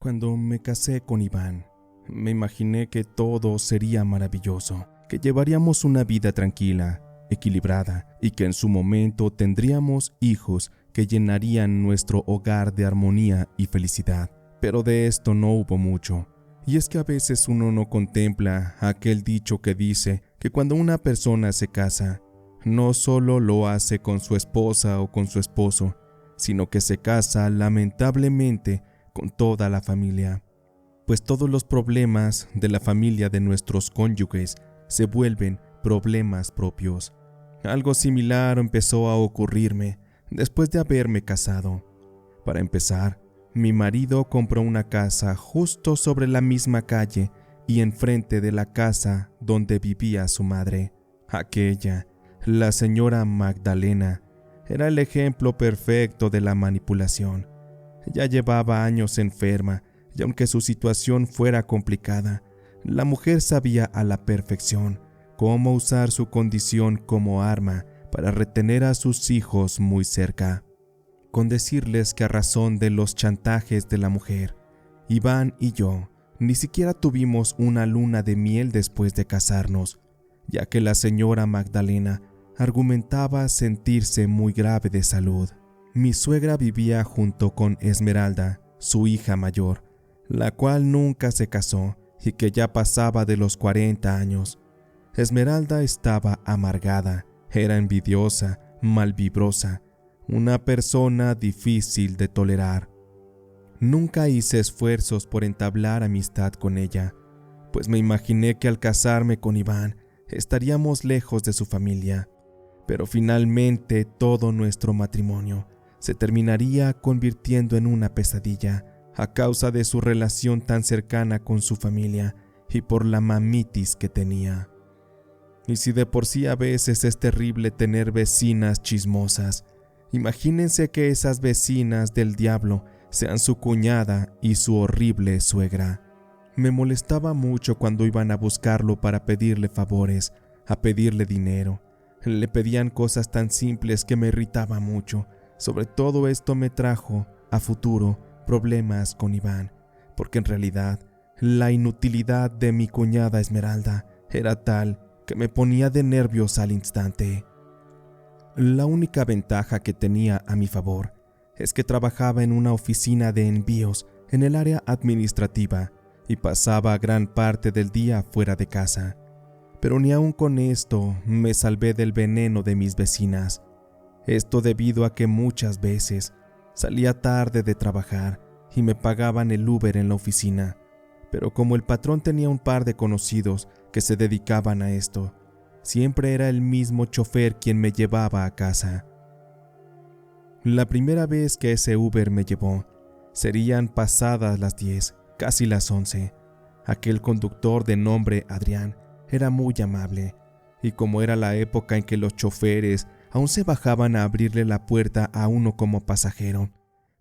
Cuando me casé con Iván, me imaginé que todo sería maravilloso, que llevaríamos una vida tranquila, equilibrada y que en su momento tendríamos hijos que llenarían nuestro hogar de armonía y felicidad. Pero de esto no hubo mucho. Y es que a veces uno no contempla aquel dicho que dice que cuando una persona se casa, no solo lo hace con su esposa o con su esposo, sino que se casa lamentablemente con toda la familia, pues todos los problemas de la familia de nuestros cónyuges se vuelven problemas propios. Algo similar empezó a ocurrirme después de haberme casado. Para empezar, mi marido compró una casa justo sobre la misma calle y enfrente de la casa donde vivía su madre. Aquella, la señora Magdalena, era el ejemplo perfecto de la manipulación. Ya llevaba años enferma y aunque su situación fuera complicada, la mujer sabía a la perfección cómo usar su condición como arma para retener a sus hijos muy cerca. Con decirles que a razón de los chantajes de la mujer, Iván y yo ni siquiera tuvimos una luna de miel después de casarnos, ya que la señora Magdalena argumentaba sentirse muy grave de salud. Mi suegra vivía junto con Esmeralda, su hija mayor, la cual nunca se casó y que ya pasaba de los 40 años. Esmeralda estaba amargada, era envidiosa, malvibrosa, una persona difícil de tolerar. Nunca hice esfuerzos por entablar amistad con ella, pues me imaginé que al casarme con Iván estaríamos lejos de su familia, pero finalmente todo nuestro matrimonio se terminaría convirtiendo en una pesadilla a causa de su relación tan cercana con su familia y por la mamitis que tenía. Y si de por sí a veces es terrible tener vecinas chismosas, imagínense que esas vecinas del diablo sean su cuñada y su horrible suegra. Me molestaba mucho cuando iban a buscarlo para pedirle favores, a pedirle dinero. Le pedían cosas tan simples que me irritaba mucho. Sobre todo esto me trajo, a futuro, problemas con Iván, porque en realidad la inutilidad de mi cuñada Esmeralda era tal que me ponía de nervios al instante. La única ventaja que tenía a mi favor es que trabajaba en una oficina de envíos en el área administrativa y pasaba gran parte del día fuera de casa. Pero ni aun con esto me salvé del veneno de mis vecinas. Esto debido a que muchas veces salía tarde de trabajar y me pagaban el Uber en la oficina, pero como el patrón tenía un par de conocidos que se dedicaban a esto, siempre era el mismo chofer quien me llevaba a casa. La primera vez que ese Uber me llevó, serían pasadas las 10, casi las 11. Aquel conductor de nombre Adrián era muy amable, y como era la época en que los choferes aún se bajaban a abrirle la puerta a uno como pasajero,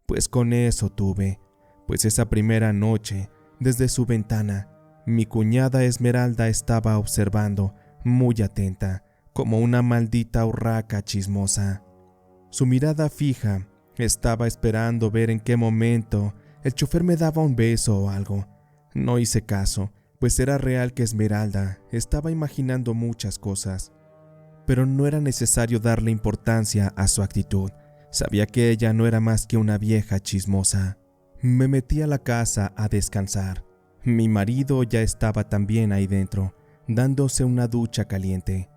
pues con eso tuve, pues esa primera noche, desde su ventana, mi cuñada Esmeralda estaba observando, muy atenta, como una maldita urraca chismosa. Su mirada fija estaba esperando ver en qué momento el chofer me daba un beso o algo. No hice caso, pues era real que Esmeralda estaba imaginando muchas cosas. Pero no era necesario darle importancia a su actitud. Sabía que ella no era más que una vieja chismosa. Me metí a la casa a descansar. Mi marido ya estaba también ahí dentro, dándose una ducha caliente.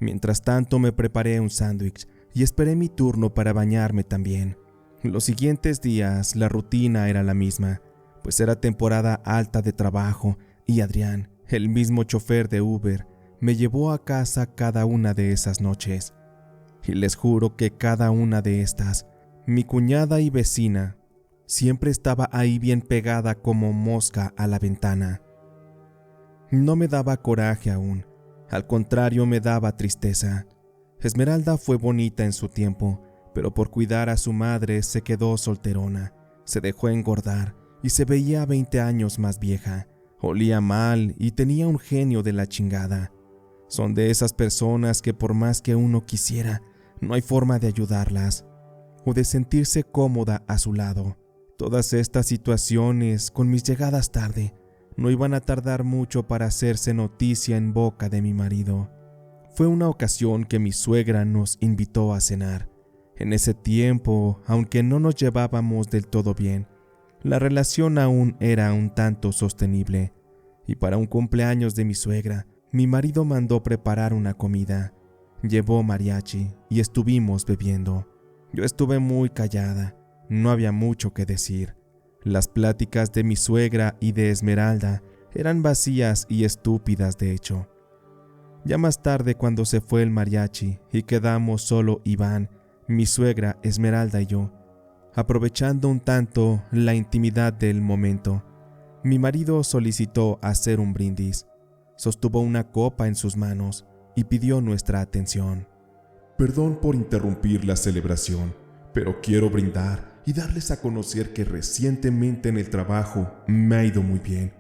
Mientras tanto me preparé un sándwich y esperé mi turno para bañarme también. Los siguientes días la rutina era la misma, pues era temporada alta de trabajo y Adrián, el mismo chofer de Uber, me llevó a casa cada una de esas noches. Y les juro que cada una de estas, mi cuñada y vecina, siempre estaba ahí bien pegada como mosca a la ventana. No me daba coraje aún, al contrario me daba tristeza. Esmeralda fue bonita en su tiempo, pero por cuidar a su madre se quedó solterona, se dejó engordar y se veía 20 años más vieja, olía mal y tenía un genio de la chingada. Son de esas personas que por más que uno quisiera, no hay forma de ayudarlas o de sentirse cómoda a su lado. Todas estas situaciones, con mis llegadas tarde, no iban a tardar mucho para hacerse noticia en boca de mi marido. Fue una ocasión que mi suegra nos invitó a cenar. En ese tiempo, aunque no nos llevábamos del todo bien, la relación aún era un tanto sostenible, y para un cumpleaños de mi suegra, mi marido mandó preparar una comida. Llevó mariachi y estuvimos bebiendo. Yo estuve muy callada, no había mucho que decir. Las pláticas de mi suegra y de Esmeralda eran vacías y estúpidas de hecho. Ya más tarde, cuando se fue el mariachi y quedamos solo Iván, mi suegra, Esmeralda y yo, aprovechando un tanto la intimidad del momento, mi marido solicitó hacer un brindis. Sostuvo una copa en sus manos y pidió nuestra atención. Perdón por interrumpir la celebración, pero quiero brindar y darles a conocer que recientemente en el trabajo me ha ido muy bien.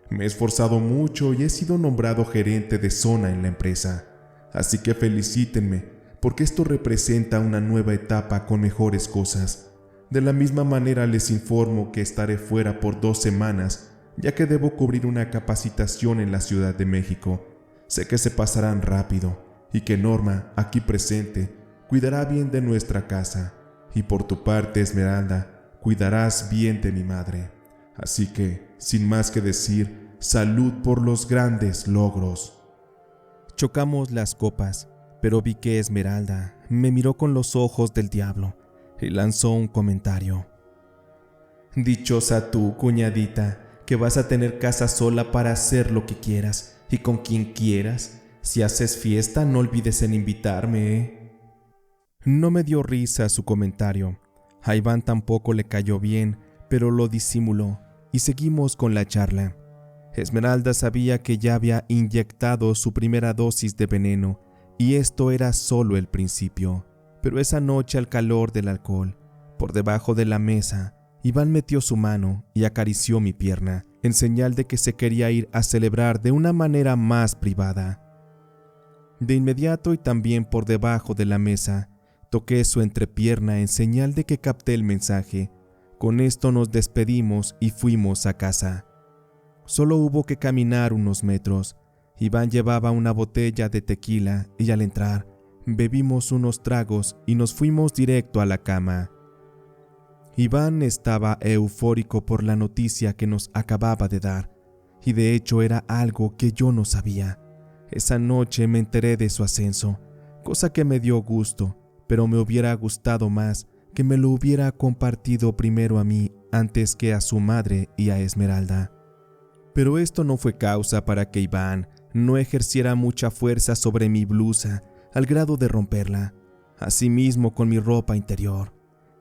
Me he esforzado mucho y he sido nombrado gerente de zona en la empresa. Así que felicítenme, porque esto representa una nueva etapa con mejores cosas. De la misma manera les informo que estaré fuera por 2 semanas, ya que debo cubrir una capacitación en la Ciudad de México. Sé que se pasarán rápido y que Norma, aquí presente, cuidará bien de nuestra casa. Y por tu parte, Esmeralda, cuidarás bien de mi madre. Así que, sin más que decir, salud por los grandes logros. Chocamos las copas, pero vi que Esmeralda me miró con los ojos del diablo y lanzó un comentario. Dichosa tú, cuñadita, que vas a tener casa sola para hacer lo que quieras y con quien quieras. Si haces fiesta, no olvides en invitarme, ¿eh? No me dio risa su comentario. A Iván tampoco le cayó bien, pero lo disimuló y seguimos con la charla. Esmeralda sabía que ya había inyectado su primera dosis de veneno y esto era solo el principio. Pero esa noche, al calor del alcohol, por debajo de la mesa, Iván metió su mano y acarició mi pierna, en señal de que se quería ir a celebrar de una manera más privada. De inmediato y también por debajo de la mesa, toqué su entrepierna en señal de que capté el mensaje. Con esto nos despedimos y fuimos a casa. Solo hubo que caminar unos metros. Iván llevaba una botella de tequila y al entrar, bebimos unos tragos y nos fuimos directo a la cama. Iván estaba eufórico por la noticia que nos acababa de dar, y de hecho era algo que yo no sabía. Esa noche me enteré de su ascenso, cosa que me dio gusto, pero me hubiera gustado más que me lo hubiera compartido primero a mí antes que a su madre y a Esmeralda. Pero esto no fue causa para que Iván no ejerciera mucha fuerza sobre mi blusa al grado de romperla, asimismo con mi ropa interior.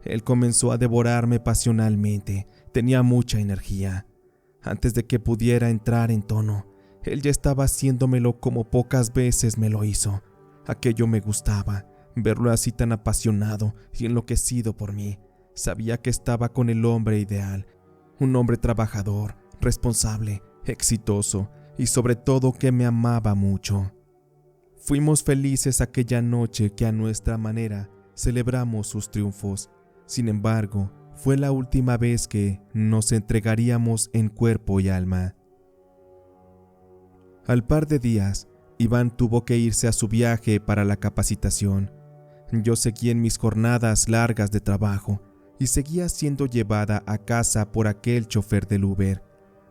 Él comenzó a devorarme pasionalmente, tenía mucha energía. Antes de que pudiera entrar en tono, él ya estaba haciéndomelo como pocas veces me lo hizo. Aquello me gustaba, verlo así tan apasionado y enloquecido por mí. Sabía que estaba con el hombre ideal, un hombre trabajador, responsable, exitoso y sobre todo que me amaba mucho. Fuimos felices aquella noche que a nuestra manera celebramos sus triunfos. Sin embargo, fue la última vez que nos entregaríamos en cuerpo y alma. Al par de días, Iván tuvo que irse a su viaje para la capacitación. Yo seguí en mis jornadas largas de trabajo y seguía siendo llevada a casa por aquel chofer del Uber,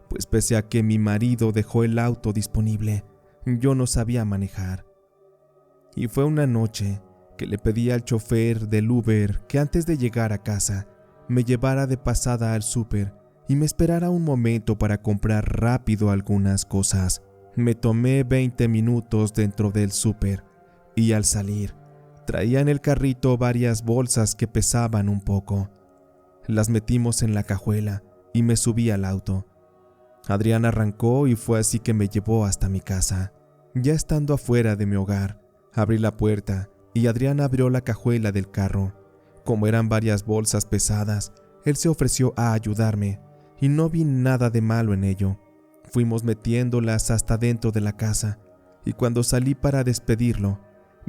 pues pese a que mi marido dejó el auto disponible, yo no sabía manejar. Y fue una noche que le pedí al chofer del Uber que antes de llegar a casa me llevara de pasada al súper y me esperara un momento para comprar rápido algunas cosas. Me tomé 20 minutos dentro del súper y al salir traía en el carrito varias bolsas que pesaban un poco. Las metimos en la cajuela y me subí al auto. Adrián arrancó y fue así que me llevó hasta mi casa. Ya estando afuera de mi hogar, abrí la puerta y Adrián abrió la cajuela del carro. Como eran varias bolsas pesadas, él se ofreció a ayudarme y no vi nada de malo en ello. Fuimos metiéndolas hasta dentro de la casa y cuando salí para despedirlo,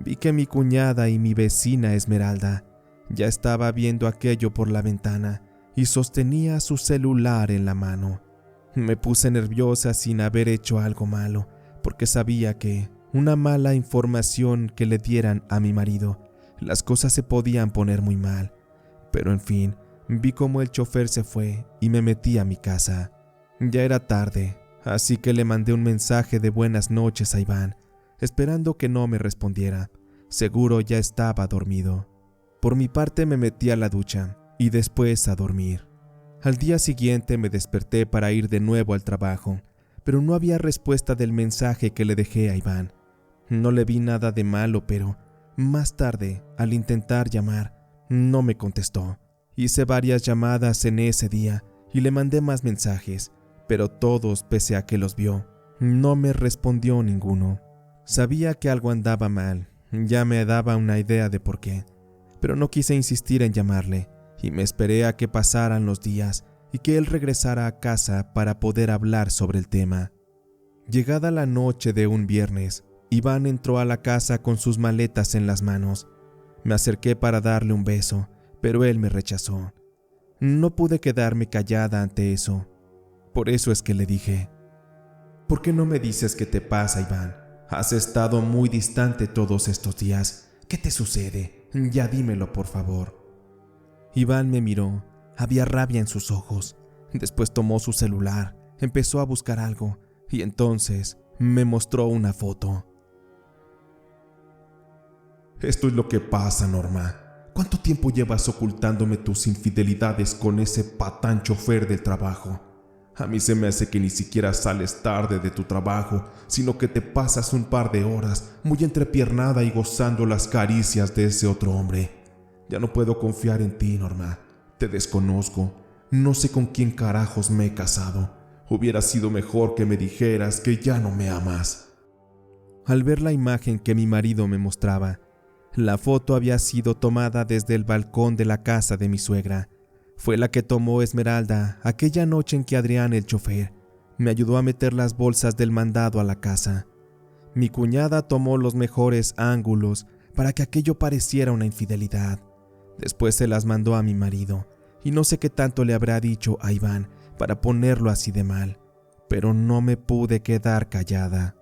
vi que mi cuñada y mi vecina Esmeralda ya estaba viendo aquello por la ventana y sostenía su celular en la mano. Me puse nerviosa sin haber hecho algo malo, porque sabía que una mala información que le dieran a mi marido, las cosas se podían poner muy mal. Pero en fin, vi cómo el chofer se fue y me metí a mi casa. Ya era tarde, así que le mandé un mensaje de buenas noches a Iván, esperando que no me respondiera. Seguro ya estaba dormido. Por mi parte me metí a la ducha y después a dormir. Al día siguiente me desperté para ir de nuevo al trabajo, pero no había respuesta del mensaje que le dejé a Iván. No le vi nada de malo, pero más tarde, al intentar llamar, no me contestó. Hice varias llamadas en ese día y le mandé más mensajes, pero todos, pese a que los vio, no me respondió ninguno. Sabía que algo andaba mal, ya me daba una idea de por qué, pero no quise insistir en llamarle y me esperé a que pasaran los días y que él regresara a casa para poder hablar sobre el tema. Llegada la noche de un viernes, Iván entró a la casa con sus maletas en las manos. Me acerqué para darle un beso, pero él me rechazó. No pude quedarme callada ante eso. Por eso es que le dije: ¿por qué no me dices qué te pasa, Iván? Has estado muy distante todos estos días. ¿Qué te sucede? Ya dímelo, por favor. Iván me miró. Había rabia en sus ojos. Después tomó su celular, empezó a buscar algo y entonces me mostró una foto. Esto es lo que pasa, Norma. ¿Cuánto tiempo llevas ocultándome tus infidelidades con ese patán chofer del trabajo? A mí se me hace que ni siquiera sales tarde de tu trabajo, sino que te pasas un par de horas muy entrepiernada y gozando las caricias de ese otro hombre. Ya no puedo confiar en ti, Norma. Te desconozco. No sé con quién carajos me he casado. Hubiera sido mejor que me dijeras que ya no me amas. Al ver la imagen que mi marido me mostraba, la foto había sido tomada desde el balcón de la casa de mi suegra. Fue la que tomó Esmeralda aquella noche en que Adrián, el chofer, me ayudó a meter las bolsas del mandado a la casa. Mi cuñada tomó los mejores ángulos para que aquello pareciera una infidelidad. Después se las mandó a mi marido, y no sé qué tanto le habrá dicho a Iván para ponerlo así de mal, pero no me pude quedar callada.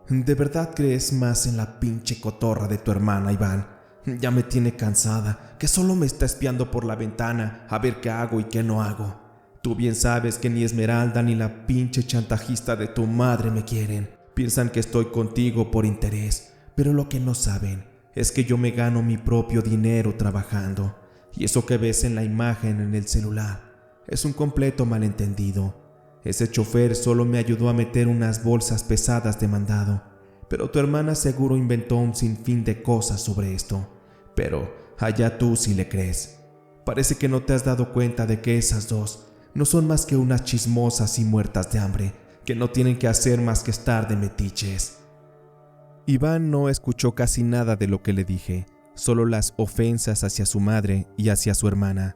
¿De verdad crees más en la pinche cotorra de tu hermana, Iván? Ya me tiene cansada, que solo me está espiando por la ventana a ver qué hago y qué no hago. Tú bien sabes que ni Esmeralda ni la pinche chantajista de tu madre me quieren. Piensan que estoy contigo por interés, pero lo que no saben es que yo me gano mi propio dinero trabajando, y eso que ves en la imagen en el celular es un completo malentendido. Ese chofer solo me ayudó a meter unas bolsas pesadas de mandado, pero tu hermana seguro inventó un sinfín de cosas sobre esto. Pero allá tú si le crees. Parece que no te has dado cuenta de que esas dos no son más que unas chismosas y muertas de hambre, que no tienen que hacer más que estar de metiches. Iván no escuchó casi nada de lo que le dije, solo las ofensas hacia su madre y hacia su hermana.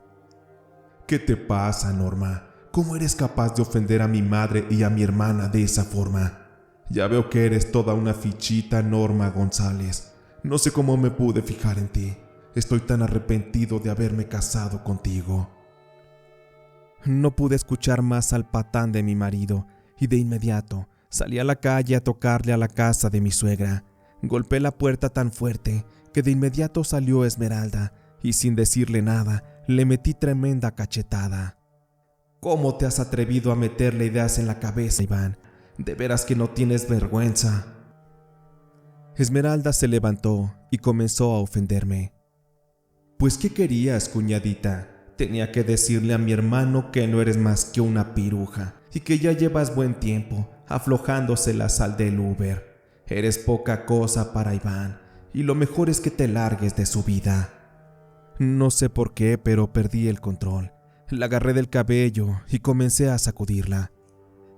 ¿Qué te pasa, Norma? ¿Cómo eres capaz de ofender a mi madre y a mi hermana de esa forma? Ya veo que eres toda una fichita, Norma González. No sé cómo me pude fijar en ti. Estoy tan arrepentido de haberme casado contigo. No pude escuchar más al patán de mi marido y de inmediato salí a la calle a tocarle a la casa de mi suegra. Golpeé la puerta tan fuerte que de inmediato salió Esmeralda y sin decirle nada le metí tremenda cachetada. ¿Cómo te has atrevido a meterle ideas en la cabeza, Iván? ¿De veras que no tienes vergüenza? Esmeralda se levantó y comenzó a ofenderme. Pues, ¿qué querías, cuñadita? Tenía que decirle a mi hermano que no eres más que una piruja y que ya llevas buen tiempo aflojándose la sal del Uber. Eres poca cosa para Iván y lo mejor es que te largues de su vida. No sé por qué, pero perdí el control. La agarré del cabello y comencé a sacudirla.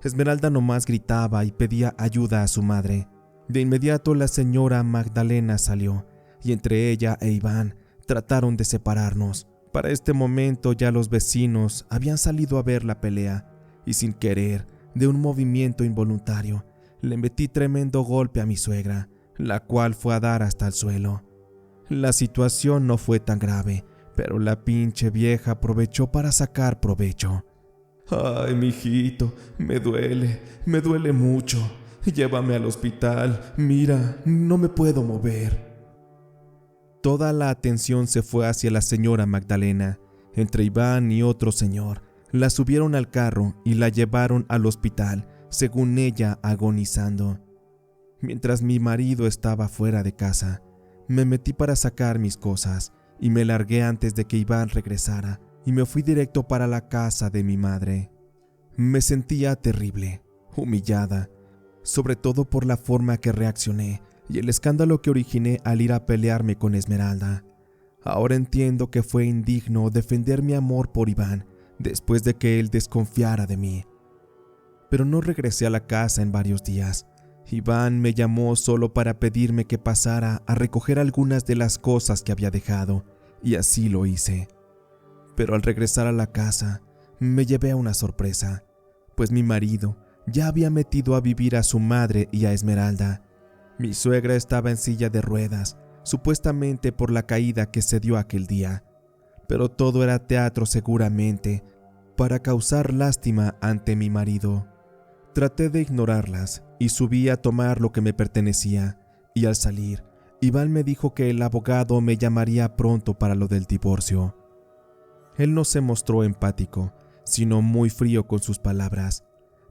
Esmeralda nomás gritaba y pedía ayuda a su madre. De inmediato la señora Magdalena salió y entre ella e Iván trataron de separarnos. Para este momento ya los vecinos habían salido a ver la pelea y sin querer, de un movimiento involuntario, le metí tremendo golpe a mi suegra, la cual fue a dar hasta el suelo. La situación no fue tan grave, pero la pinche vieja aprovechó para sacar provecho. Ay, mijito, me duele mucho. Llévame al hospital, mira, no me puedo mover. Toda la atención se fue hacia la señora Magdalena. Entre Iván y otro señor, la subieron al carro y la llevaron al hospital, según ella agonizando. Mientras mi marido estaba fuera de casa, me metí para sacar mis cosas y me largué antes de que Iván regresara y me fui directo para la casa de mi madre. Me sentía terrible, humillada, sobre todo por la forma que reaccioné y el escándalo que originé al ir a pelearme con Esmeralda. Ahora entiendo que fue indigno defender mi amor por Iván después de que él desconfiara de mí. Pero no regresé a la casa en varios días. Iván me llamó solo para pedirme que pasara a recoger algunas de las cosas que había dejado, y así lo hice. Pero al regresar a la casa, me llevé a una sorpresa, pues mi marido ya había metido a vivir a su madre y a Esmeralda. Mi suegra estaba en silla de ruedas, supuestamente por la caída que se dio aquel día, pero todo era teatro seguramente, para causar lástima ante mi marido. Traté de ignorarlas y subí a tomar lo que me pertenecía, y al salir, Iván me dijo que el abogado me llamaría pronto para lo del divorcio. Él no se mostró empático, sino muy frío con sus palabras.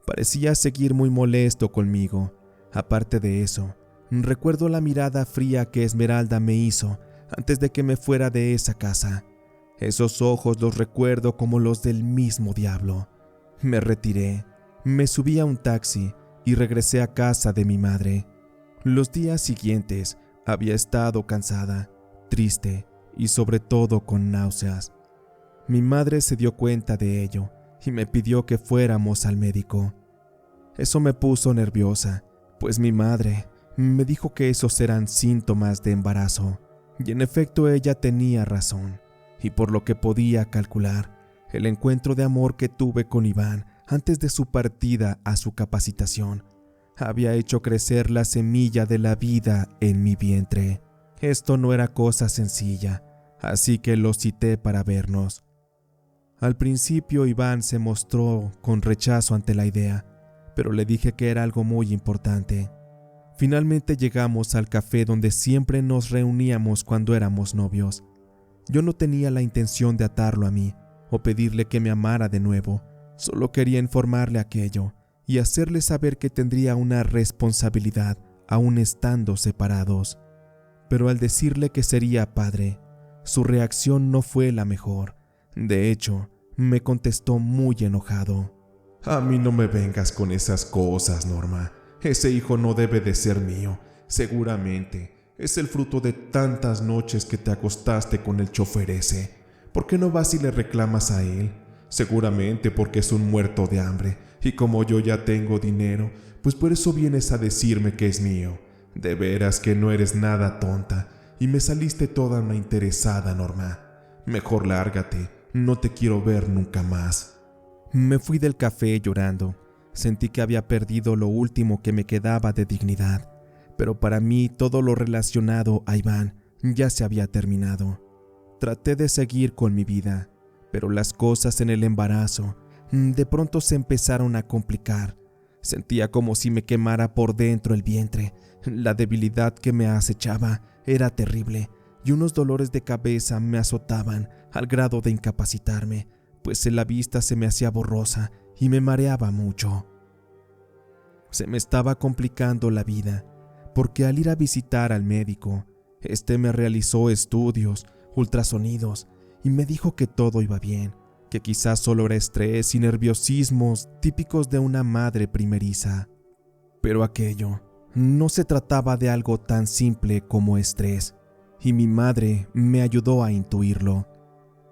Parecía seguir muy molesto conmigo. Aparte de eso, recuerdo la mirada fría que Esmeralda me hizo antes de que me fuera de esa casa. Esos ojos los recuerdo como los del mismo diablo. Me retiré, me subí a un taxi y regresé a casa de mi madre. Los días siguientes había estado cansada, triste y sobre todo con náuseas. Mi madre se dio cuenta de ello y me pidió que fuéramos al médico. Eso me puso nerviosa, pues mi madre me dijo que esos eran síntomas de embarazo, y en efecto ella tenía razón, y por lo que podía calcular, el encuentro de amor que tuve con Iván antes de su partida a su capacitación había hecho crecer la semilla de la vida en mi vientre. Esto no era cosa sencilla, así que lo cité para vernos. Al principio Iván se mostró con rechazo ante la idea, pero le dije que era algo muy importante. Finalmente llegamos al café donde siempre nos reuníamos cuando éramos novios. Yo no tenía la intención de atarlo a mí o pedirle que me amara de nuevo, solo quería informarle aquello y hacerle saber que tendría una responsabilidad aún estando separados. Pero al decirle que sería padre, su reacción no fue la mejor. De hecho, me contestó muy enojado. A mí no me vengas con esas cosas, Norma. Ese hijo no debe de ser mío. Seguramente es el fruto de tantas noches que te acostaste con el chofer ese. ¿Por qué no vas y le reclamas a él? Seguramente porque es un muerto de hambre, y como yo ya tengo dinero, pues por eso vienes a decirme que es mío. De veras que no eres nada tonta, y me saliste toda una interesada, Norma. Mejor lárgate, no te quiero ver nunca más. Me fui del café llorando. Sentí que había perdido lo último que me quedaba de dignidad, pero para mí todo lo relacionado a Iván ya se había terminado. Traté de seguir con mi vida, pero las cosas en el embarazo de pronto se empezaron a complicar. Sentía como si me quemara por dentro el vientre. La debilidad que me acechaba era terrible y unos dolores de cabeza me azotaban al grado de incapacitarme, pues la vista se me hacía borrosa y me mareaba mucho. Se me estaba complicando la vida, porque al ir a visitar al médico, me realizó estudios, ultrasonidos, y me dijo que todo iba bien, que quizás solo era estrés y nerviosismos típicos de una madre primeriza. Pero aquello no se trataba de algo tan simple como estrés, y mi madre me ayudó a intuirlo.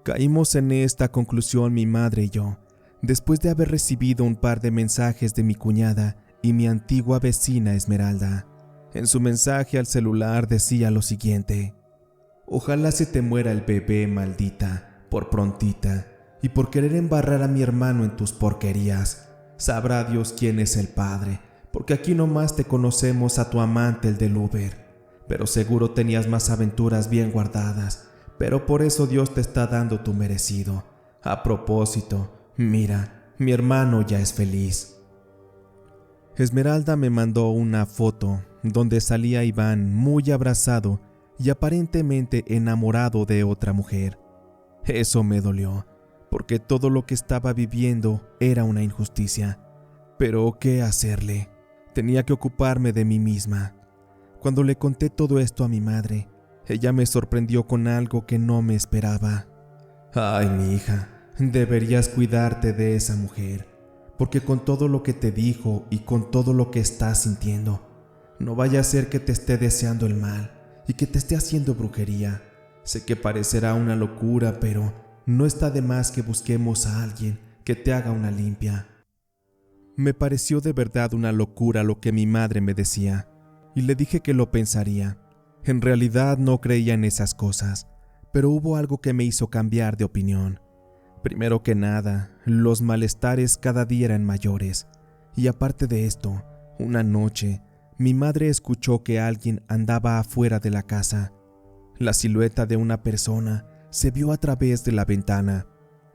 Caímos en esta conclusión mi madre y yo, después de haber recibido un par de mensajes de mi cuñada y mi antigua vecina Esmeralda. En su mensaje al celular decía lo siguiente: «Ojalá se te muera el bebé, maldita, por prontita, y por querer embarrar a mi hermano en tus porquerías. Sabrá Dios quién es el padre, porque aquí nomás te conocemos a tu amante el del Uber, pero seguro tenías más aventuras bien guardadas. pero por eso Dios te está dando tu merecido. A propósito, mira, mi hermano ya es feliz. Esmeralda me mandó una foto donde salía Iván muy abrazado y aparentemente enamorado de otra mujer. Eso me dolió, porque todo lo que estaba viviendo era una injusticia. Pero, ¿qué hacerle? Tenía que ocuparme de mí misma. Cuando le conté todo esto a mi madre, ella me sorprendió con algo que no me esperaba. Ay, mi hija, deberías cuidarte de esa mujer, porque con todo lo que te dijo y con todo lo que estás sintiendo, no vaya a ser que te esté deseando el mal y que te esté haciendo brujería. Sé que parecerá una locura, pero no está de más que busquemos a alguien que te haga una limpia. Me pareció de verdad una locura lo que mi madre me decía, y le dije que lo pensaría. En realidad no creía en esas cosas, pero hubo algo que me hizo cambiar de opinión. Primero que nada, los malestares cada día eran mayores, y aparte de esto, una noche, mi madre escuchó que alguien andaba afuera de la casa. La silueta de una persona se vio a través de la ventana,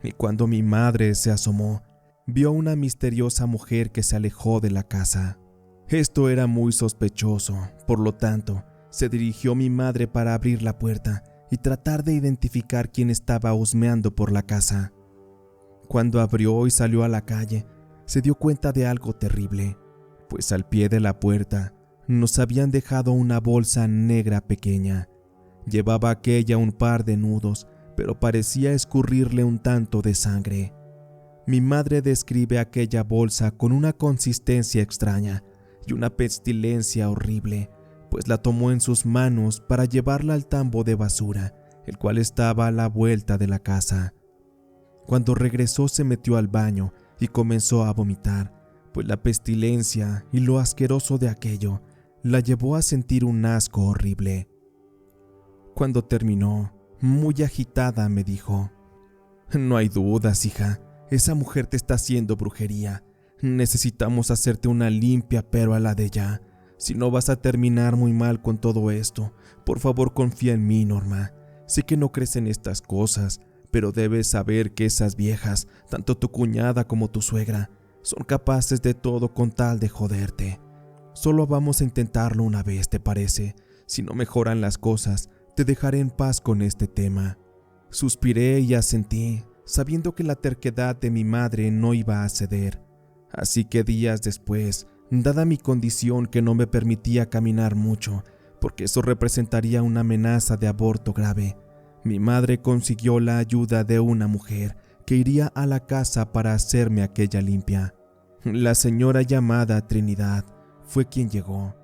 y cuando mi madre se asomó, vio a una misteriosa mujer que se alejó de la casa. Esto era muy sospechoso, por lo tanto, se dirigió mi madre para abrir la puerta y tratar de identificar quién estaba husmeando por la casa. Cuando abrió y salió a la calle, se dio cuenta de algo terrible, pues al pie de la puerta nos habían dejado una bolsa negra pequeña. Llevaba aquella un par de nudos, pero parecía escurrirle un tanto de sangre. Mi madre describe aquella bolsa con una consistencia extraña y una pestilencia horrible, pues la tomó en sus manos para llevarla al tambo de basura, el cual estaba a la vuelta de la casa. Cuando regresó se metió al baño y comenzó a vomitar, pues la pestilencia y lo asqueroso de aquello la llevó a sentir un asco horrible. Cuando terminó, muy agitada, me dijo: «No hay dudas, hija, esa mujer te está haciendo brujería. Necesitamos hacerte una limpia, pero a la de ya. Si no vas a terminar muy mal con todo esto, por favor confía en mí, Norma. Sé que no crees en estas cosas, pero debes saber que esas viejas, tanto tu cuñada como tu suegra, son capaces de todo con tal de joderte. Solo vamos a intentarlo una vez, ¿te parece? Si no mejoran las cosas, te dejaré en paz con este tema». Suspiré y asentí, sabiendo que la terquedad de mi madre no iba a ceder. Así que días después, dada mi condición que no me permitía caminar mucho, porque eso representaría una amenaza de aborto grave, mi madre consiguió la ayuda de una mujer que iría a la casa para hacerme aquella limpia. La señora llamada Trinidad fue quien llegó.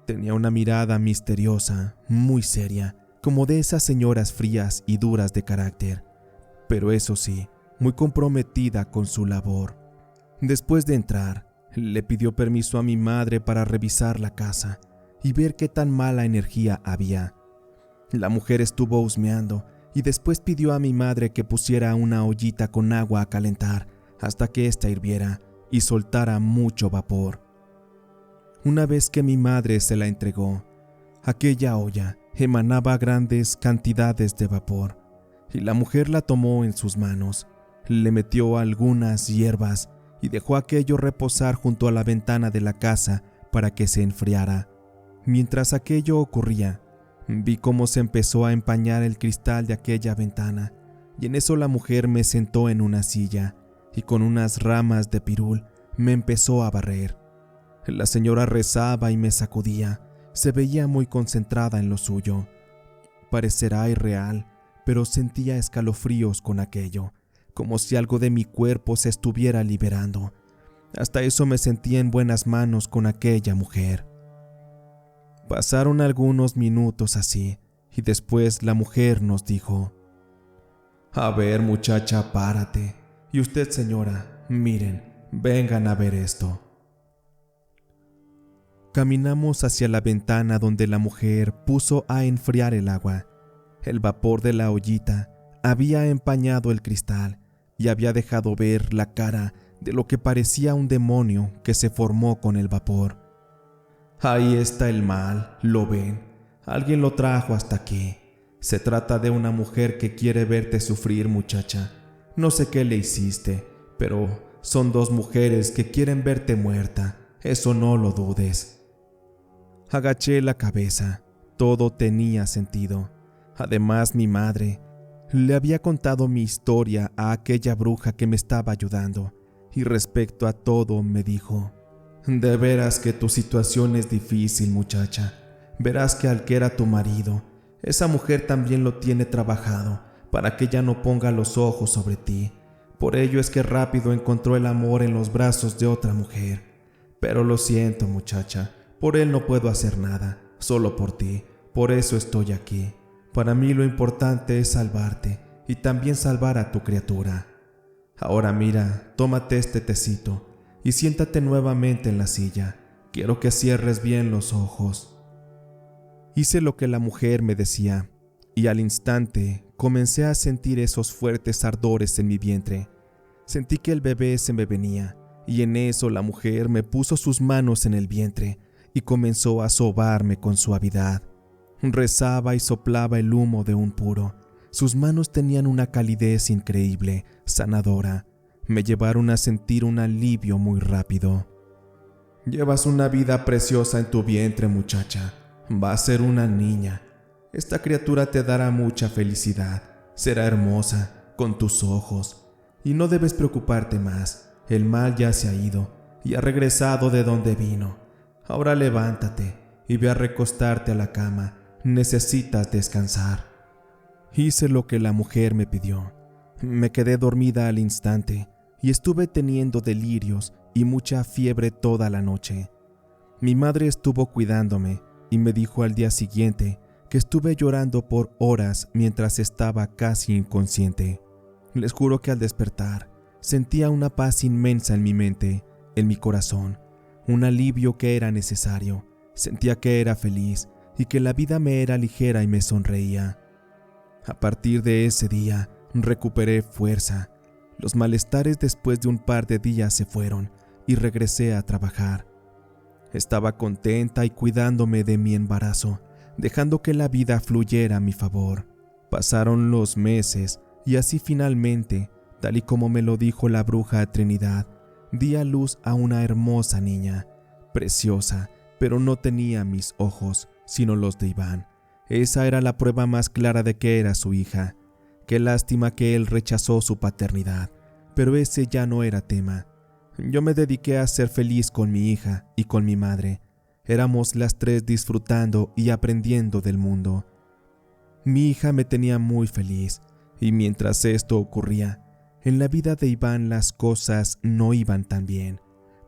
Tenía una mirada misteriosa, muy seria, como de esas señoras frías y duras de carácter, pero eso sí, muy comprometida con su labor. Después de entrar, le pidió permiso a mi madre para revisar la casa y ver qué tan mala energía había. La mujer estuvo husmeando y después pidió a mi madre que pusiera una ollita con agua a calentar hasta que ésta hirviera y soltara mucho vapor. Una vez que mi madre se la entregó, aquella olla emanaba grandes cantidades de vapor, y la mujer la tomó en sus manos, le metió algunas hierbas y dejó aquello reposar junto a la ventana de la casa para que se enfriara. Mientras aquello ocurría, vi cómo se empezó a empañar el cristal de aquella ventana, y en eso la mujer me sentó en una silla y con unas ramas de pirul me empezó a barrer. La señora rezaba y me sacudía. Se veía muy concentrada en lo suyo. Parecerá irreal, pero sentía escalofríos con aquello, como si algo de mi cuerpo se estuviera liberando. Hasta eso me sentía en buenas manos con aquella mujer. Pasaron algunos minutos así, y después la mujer nos dijo: «A ver, muchacha, párate. Y usted, señora, miren, vengan a ver esto». Caminamos hacia la ventana donde la mujer puso a enfriar el agua. El vapor de la ollita había empañado el cristal y había dejado ver la cara de lo que parecía un demonio que se formó con el vapor. «Ahí está el mal, ¿lo ven? Alguien lo trajo hasta aquí. Se trata de una mujer que quiere verte sufrir, muchacha. No sé qué le hiciste, pero son dos mujeres que quieren verte muerta. Eso no lo dudes. Agaché la cabeza. Todo tenía sentido. Además, mi madre le había contado mi historia a aquella bruja que me estaba ayudando, y respecto a todo me dijo: de veras que tu situación es difícil, muchacha. Verás que al que era tu marido, esa mujer también lo tiene trabajado para que ya no ponga los ojos sobre ti. Por ello es que rápido encontró el amor en los brazos de otra mujer. Pero lo siento, muchacha, por él no puedo hacer nada, solo por ti. Por eso estoy aquí. Para mí lo importante es salvarte y también salvar a tu criatura. Ahora mira, tómate este tecito y siéntate nuevamente en la silla. Quiero que cierres bien los ojos. Hice lo que la mujer me decía, y al instante comencé a sentir esos fuertes ardores en mi vientre. Sentí que el bebé se me venía, y en eso la mujer me puso sus manos en el vientre y comenzó a sobarme con suavidad. Rezaba y soplaba el humo de un puro. Sus manos tenían una calidez increíble, sanadora. Me llevaron a sentir un alivio muy rápido. Llevas una vida preciosa en tu vientre, muchacha. Va a ser una niña. Esta criatura te dará mucha felicidad. Será hermosa, con tus ojos. Y no debes preocuparte más. El mal ya se ha ido y ha regresado de donde vino. Ahora levántate y ve a recostarte a la cama. Necesitas descansar. Hice lo que la mujer me pidió. Me quedé dormida al instante y estuve teniendo delirios y mucha fiebre toda la noche. Mi madre estuvo cuidándome y me dijo al día siguiente que estuve llorando por horas mientras estaba casi inconsciente. Les juro que al despertar sentía una paz inmensa en mi mente, en mi corazón, un alivio que era necesario. Sentía que era feliz y que la vida me era ligera y me sonreía. A partir de ese día recuperé fuerza. Los malestares después de un par de días se fueron y regresé a trabajar. Estaba contenta y cuidándome de mi embarazo, dejando que la vida fluyera a mi favor. Pasaron los meses y así finalmente, tal y como me lo dijo la bruja Trinidad, di a luz a una hermosa niña, preciosa, pero no tenía mis ojos, sino los de Iván. Esa era la prueba más clara de que era su hija. Qué lástima que él rechazó su paternidad, pero ese ya no era tema. Yo me dediqué a ser feliz con mi hija y con mi madre. Éramos las tres disfrutando y aprendiendo del mundo. Mi hija me tenía muy feliz, y mientras esto ocurría, en la vida de Iván las cosas no iban tan bien,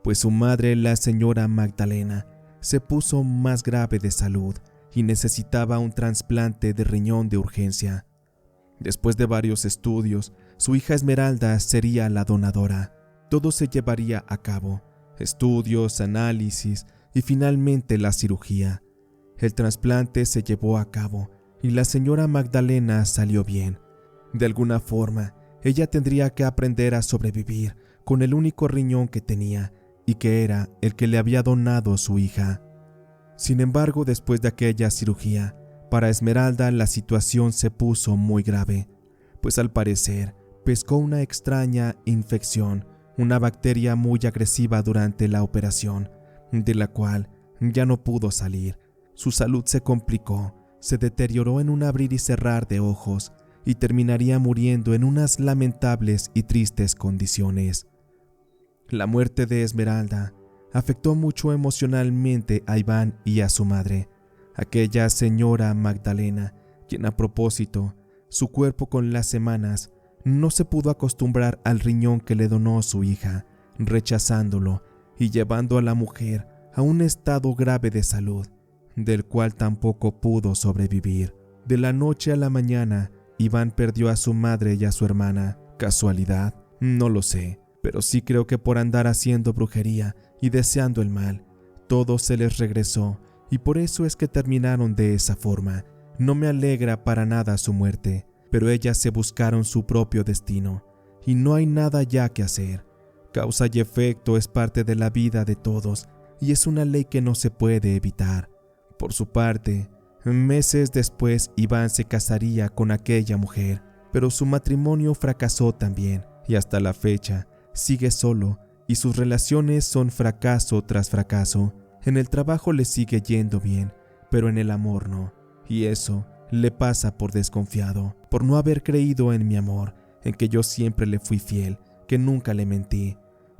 pues su madre, la señora Magdalena, se puso más grave de salud y necesitaba un trasplante de riñón de urgencia. Después de varios estudios, su hija Esmeralda sería la donadora. Todo se llevaría a cabo: estudios, análisis y finalmente la cirugía. El trasplante se llevó a cabo y la señora Magdalena salió bien. De alguna forma, ella tendría que aprender a sobrevivir con el único riñón que tenía y que era el que le había donado su hija. Sin embargo, después de aquella cirugía, para Esmeralda la situación se puso muy grave, pues al parecer pescó una extraña infección, una bacteria muy agresiva durante la operación, de la cual ya no pudo salir. Su salud se complicó, se deterioró en un abrir y cerrar de ojos y terminaría muriendo en unas lamentables y tristes condiciones. La muerte de Esmeralda afectó mucho emocionalmente a Iván y a su madre, aquella señora Magdalena, quien a propósito, su cuerpo con las semanas no se pudo acostumbrar al riñón que le donó su hija, rechazándolo y llevando a la mujer a un estado grave de salud, del cual tampoco pudo sobrevivir. De la noche a la mañana, Iván perdió a su madre y a su hermana. ¿Casualidad? No lo sé, pero sí creo que por andar haciendo brujería y deseando el mal, todo se les regresó y por eso es que terminaron de esa forma. No me alegra para nada su muerte, pero ellas se buscaron su propio destino y no hay nada ya que hacer. Causa y efecto es parte de la vida de todos y es una ley que no se puede evitar. Por su parte, Meses después, Iván se casaría con aquella mujer, pero su matrimonio fracasó también y hasta la fecha sigue solo y sus relaciones son fracaso tras fracaso. En el trabajo le sigue yendo bien, pero en el amor no, y eso le pasa por desconfiado, por no haber creído en mi amor, en que yo siempre le fui fiel, que nunca le mentí,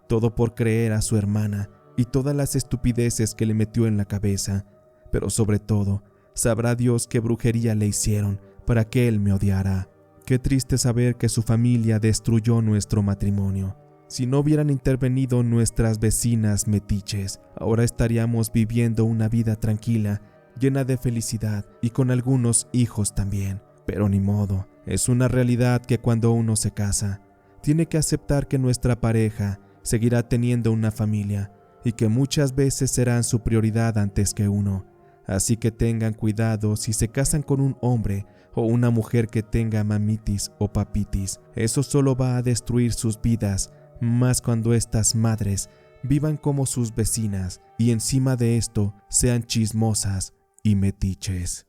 todo por creer a su hermana y todas las estupideces que le metió en la cabeza, pero sobre todo, sabrá Dios qué brujería le hicieron para que él me odiara. Qué triste saber que su familia destruyó nuestro matrimonio. Si no hubieran intervenido nuestras vecinas metiches, ahora estaríamos viviendo una vida tranquila, llena de felicidad y con algunos hijos también. Pero ni modo, es una realidad que cuando uno se casa, tiene que aceptar que nuestra pareja seguirá teniendo una familia y que muchas veces serán su prioridad antes que uno. Así que tengan cuidado si se casan con un hombre o una mujer que tenga mamitis o papitis. Eso solo va a destruir sus vidas, más cuando estas madres vivan como sus vecinas y encima de esto sean chismosas y metiches.